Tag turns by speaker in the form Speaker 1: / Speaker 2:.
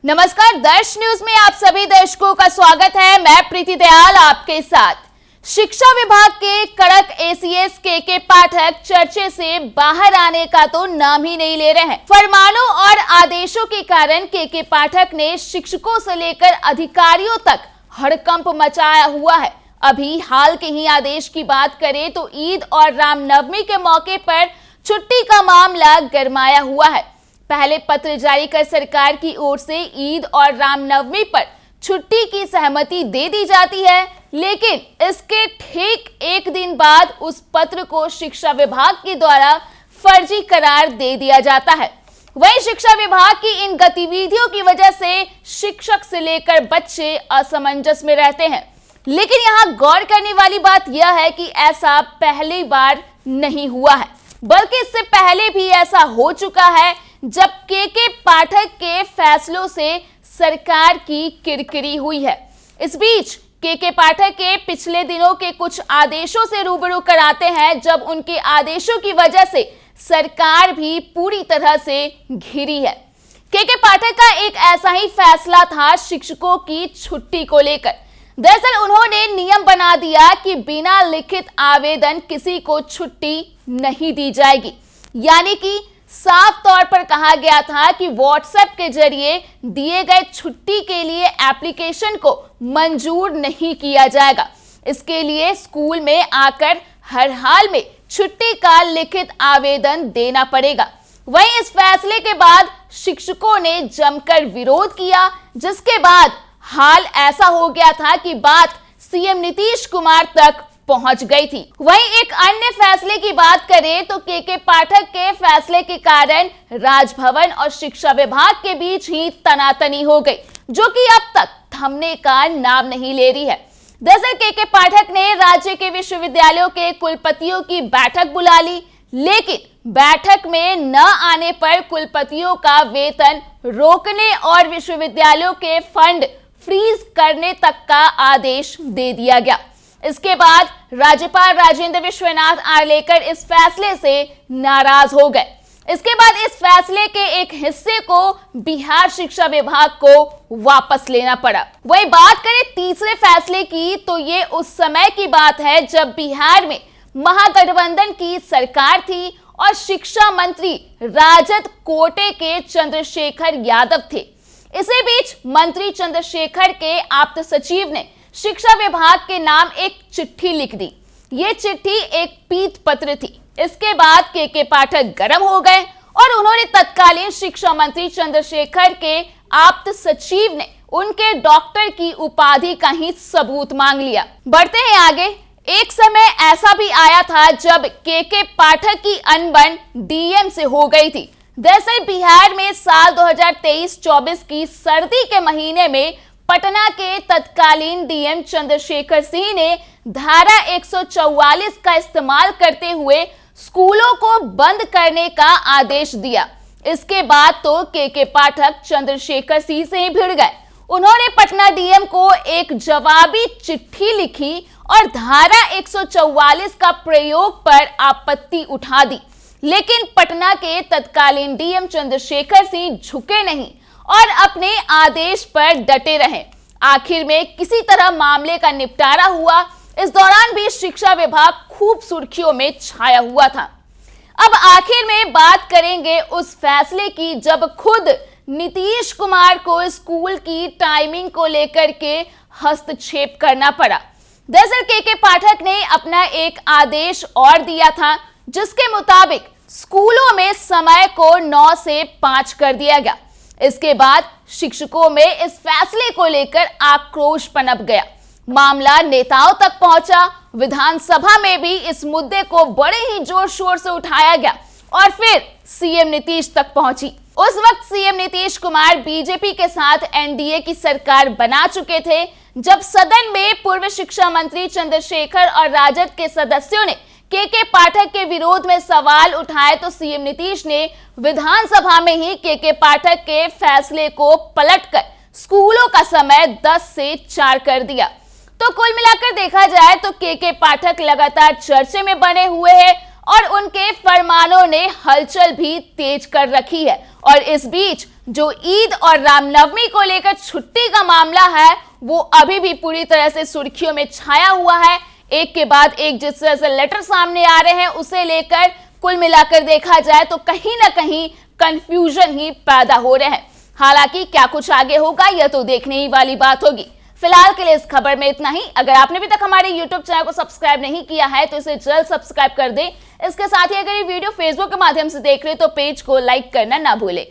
Speaker 1: नमस्कार, दर्श न्यूज में आप सभी दर्शकों का स्वागत है। मैं प्रीति दयाल आपके साथ। शिक्षा विभाग के कड़क एसीएस के पाठक चर्चे से बाहर आने का तो नाम ही नहीं ले रहे हैं। फरमानों और आदेशों के कारण के पाठक ने शिक्षकों से लेकर अधिकारियों तक हड़कंप मचाया हुआ है। अभी हाल के ही आदेश की बात करें तो ईद और रामनवमी के मौके पर छुट्टी का मामला गरमाया हुआ है। पहले पत्र जारी कर सरकार की ओर से ईद और रामनवमी पर छुट्टी की सहमति दे दी जाती है, लेकिन इसके ठीक एक दिन बाद उस पत्र को शिक्षा विभाग के द्वारा फर्जी करार दे दिया जाता है। वहीं शिक्षा विभाग की इन गतिविधियों की वजह से शिक्षक से लेकर बच्चे असमंजस में रहते हैं। लेकिन यहाँ गौर करने वाली बात यह है कि ऐसा पहली बार नहीं हुआ है, बल्कि इससे पहले भी ऐसा हो चुका है जब के पाठक के फैसलों से सरकार की किरकिरी हुई है। इस बीच के पाठक के पिछले दिनों के कुछ आदेशों से रूबरू कराते हैं, जब उनके आदेशों की वजह से सरकार भी पूरी तरह से घिरी है। के पाठक का एक ऐसा ही फैसला था शिक्षकों की छुट्टी को लेकर। दरअसल उन्होंने नियम बना दिया कि बिना लिखित आवेदन किसी को छुट्टी नहीं दी जाएगी, यानी कि साफ तौर पर कहा गया था कि व्हाट्सएप के जरिए दिए गए छुट्टी के लिए एप्लीकेशन को मंजूर नहीं किया जाएगा। इसके लिए स्कूल में आकर हर हाल में छुट्टी का लिखित आवेदन देना पड़ेगा। वहीं इस फैसले के बाद शिक्षकों ने जमकर विरोध किया, जिसके बाद हाल ऐसा हो गया था कि बात सीएम नीतीश कुमार तक पहुंच गई थी। वहीं एक अन्य फैसले की बात करें तो के पाठक के फैसले के कारण राजभवन और शिक्षा विभाग के बीच ही तनातनी हो गई, जो कि अब तक थमने का नाम नहीं ले रही है। दरअसल के पाठक ने राज्य के विश्वविद्यालयों के कुलपतियों की बैठक बुला ली, लेकिन बैठक में न आने पर कुलपतियों का वेतन रोकने और विश्वविद्यालयों के फंड फ्रीज करने तक का आदेश दे दिया गया। इसके बाद राज्यपाल राजेंद्र विश्वनाथ आर्लेकर इस फैसले से नाराज हो गए। इसके बाद इस फैसले के एक हिस्से को बिहार शिक्षा विभाग को वापस लेना पड़ा। वही बात करें तीसरे फैसले की तो ये उस समय की बात है जब बिहार में महागठबंधन की सरकार थी और शिक्षा मंत्री राजद कोटे के चंद्रशेखर यादव थे। इसी बीच मंत्री चंद्रशेखर के आप्त सचिव ने शिक्षा विभाग के नाम एक चिट्ठी लिख दी। ये चिट्ठी एक पीत पत्र थी। इसके बाद के पाठक गर्म हो गए और उन्होंने तत्कालीन शिक्षा मंत्री चंद्रशेखर के आप्त सचिव ने उनके डॉक्टर की उपाधि का ही सबूत मांग लिया। बढ़ते हैं आगे। एक समय ऐसा भी आया था जब के पाठक की अनबन डीएम से हो गई थी। दरअसल बिहार में साल 2023-24 की सर्दी के महीने में पटना के तत्कालीन डीएम चंद्रशेखर सिंह ने धारा 144 का इस्तेमाल करते हुए स्कूलों को बंद करने का आदेश दिया। इसके बाद तो के पाठक चंद्रशेखर सिंह से ही भिड़ गए। उन्होंने पटना डीएम को एक जवाबी चिट्ठी लिखी और धारा 144 का प्रयोग पर आपत्ति उठा दी, लेकिन पटना के तत्कालीन डीएम चंद्रशेखर सिंह झुके नहीं और अपने आदेश पर डटे रहे। आखिर में किसी तरह मामले का निपटारा हुआ। इस दौरान भी शिक्षा विभाग खूब सुर्खियों में छाया हुआ था। अब आखिर में बात करेंगे उस फैसले की जब खुद नीतीश कुमार को स्कूल की टाइमिंग को लेकर के हस्तक्षेप करना पड़ा। दरअसल के पाठक ने अपना एक आदेश और दिया था, जिसके मुताबिक स्कूलों में समय को 9 से 5 कर दिया गया। इसके बाद शिक्षकों में इस फैसले को लेकर आक्रोश पनप गया। मामला नेताओं तक पहुंचा। विधानसभा में भी इस मुद्दे को बड़े ही जोर शोर से उठाया गया और फिर सीएम नीतीश तक पहुंची। उस वक्त सीएम नीतीश कुमार बीजेपी के साथ एनडीए की सरकार बना चुके थे। जब सदन में पूर्व शिक्षा मंत्री चंद्रशेखर और राजद के सदस्यों ने के पाठक के विरोध में सवाल उठाए तो सीएम नीतीश ने विधानसभा में ही के पाठक के फैसले को पलटकर स्कूलों का समय 10 से 4 कर दिया। तो कुल मिलाकर देखा जाए तो के पाठक लगातार चर्चे में बने हुए हैं और उनके फरमानों ने हलचल भी तेज कर रखी है। और इस बीच जो ईद और रामनवमी को लेकर छुट्टी का मामला है वो अभी भी पूरी तरह से सुर्खियों में छाया हुआ है। एक के बाद एक जिस तरह से लेटर सामने आ रहे हैं उसे लेकर कुल मिलाकर देखा जाए तो कहीं ना कहीं कंफ्यूजन ही पैदा हो रहे हैं। हालांकि क्या कुछ आगे होगा यह तो देखने ही वाली बात होगी। फिलहाल के लिए इस खबर में इतना ही। अगर आपने अभी तक हमारे YouTube चैनल को सब्सक्राइब नहीं किया है तो इसे जल्द सब्सक्राइब कर दें। इसके साथ ही अगर ये वीडियो फेसबुक के माध्यम से देख रहे हैं तो पेज को लाइक करना ना भूलें।